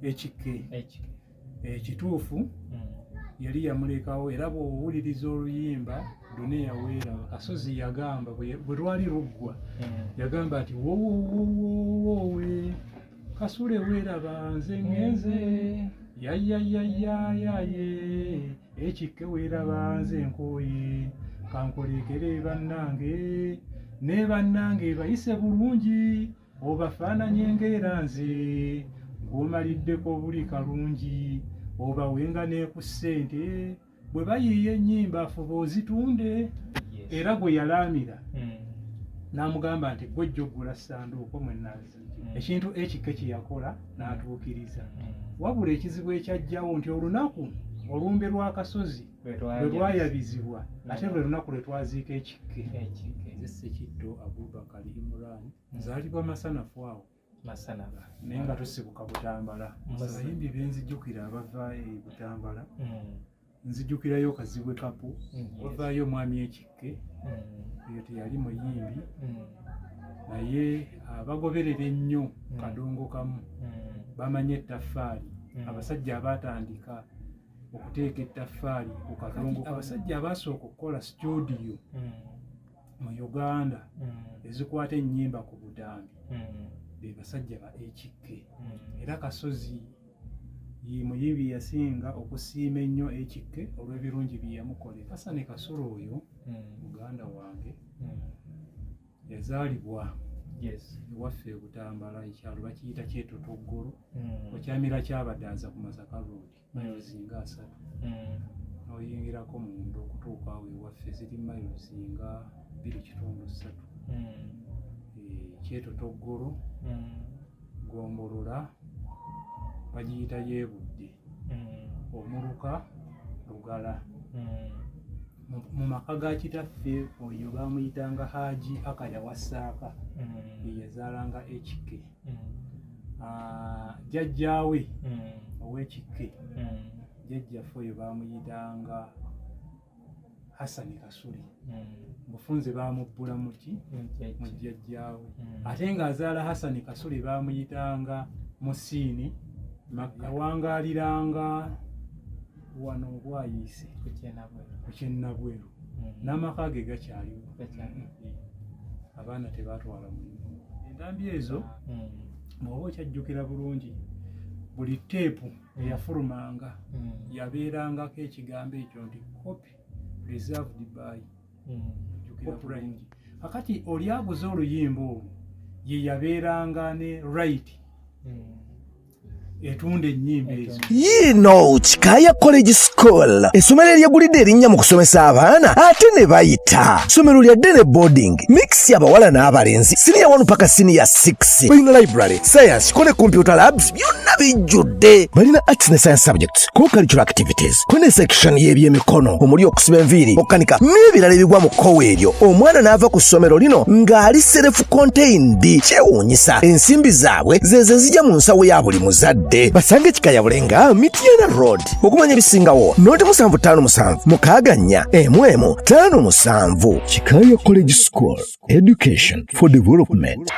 ekike ekituufu yali yamulekawo era bw'owuliriza oluyimba Dunia weeraba Kasozi yagamba bwe lwali luggwa yagamba ati wowowowowe Kasule weeraba nze ngenze yayayayaye ekike weeraba nze nkooye kankolekere bannange ne bannange bayise bulungi obafaananye ng'era nze ng'omaliddeko buli kalungi oba wenga ne ku ssente bwe bayiiya ennyimba afuba ozitunde era gwe yalaamira n'amugamba nti gwejja oggula ssanduuko mwennazi ekintu ekike kye yakola n'atuukiriza wabula ekizibu ekyajjawo nti olunaku olumbe lwa Kasozi lwe lwayabizibwa ate lwe lunaku lwe twaziika ekike Ssekiddo Abubakar Imran nzaalibwa masanafu awo naye nga tusibuka Butambala abayimbi benzijjukira abava Butambala nzijjukirayo Kazibwe Kapu wavaayo Mwami Ekike oyo teyali muyimbi naye abagoberera ennyo kadongo kamu bamanye ettaffaali abasajja abaatandika okuteeka ettaffaali ku kadongo abasajja abaasooka okukola studio mu Uganda ezikwata ennyimba ku butambi be basajja ba Ekike era Kasozi ye muyimbi yasinga okusiima ennyo Ekike olw'ebirungi bye yamukolera. Hassan Kasulu oyo muganda wange yazaalibwa ewaffe e Butambala ekyalo bakiyita Kyetotoggolo okyamira kyabaddaza ku Masaka Road mayilozi nga 3 oyingirako munda okutuuka awo ewaffe ziri mayilozi nga 2.3 Kyetotoggolo Gombolola bagiyita Yeebudde Omuluka Lugala mu maka ga kitaffe oyo baamuyitanga Haji Akaya Wasaaka yazaalanga Ekike jjajjaawe ow'Ekike jjajjaffe oyo baamuyitanga Hassan Kasule bufunze baamubbula muki mu jjajjaawe ate ng'azaala Hassan Kasule baamuyitanga Musiini yawangaaliranga wano obwayiise ku Kyennabweru n'amaka ge gakyaliwo abaana tebaatwala mulimu entambi ezo bw'oba okyajjukira bulungi buli teepu eyafulumanga yabeerangako ekigambo ekyo nti copy reserved by jjukira bulungi kakati oli aguze oluyimba olwo ye yabeeranga ne right etunda ennyimba ezo. Kikaya College School essomero eryegulidde erinnya mu kusomesa abaana ate ne bayita ssomero lya ddene boarding mix y'abawala n'abalenzi senior 1 paka senior 6 balina library science ko ne computer labs byonna bijjudde balina arts ne science subjects co-curricular activities ko ne section y'ebyemikono omuli okusiba enviiri okukanika n'ebirala ebigwa mu kkowe eryo omwana n'ava ku ssomero lino ng'ali self contained kyewuunyisa ensimbi zaabwe ze zijja mu nsawo ya buli muzadde basange Kikaya Bulenga Mityana Road okumanya ebisingawo noti 757 mukaganya emwemu 57 Kikaya College School Education for Development.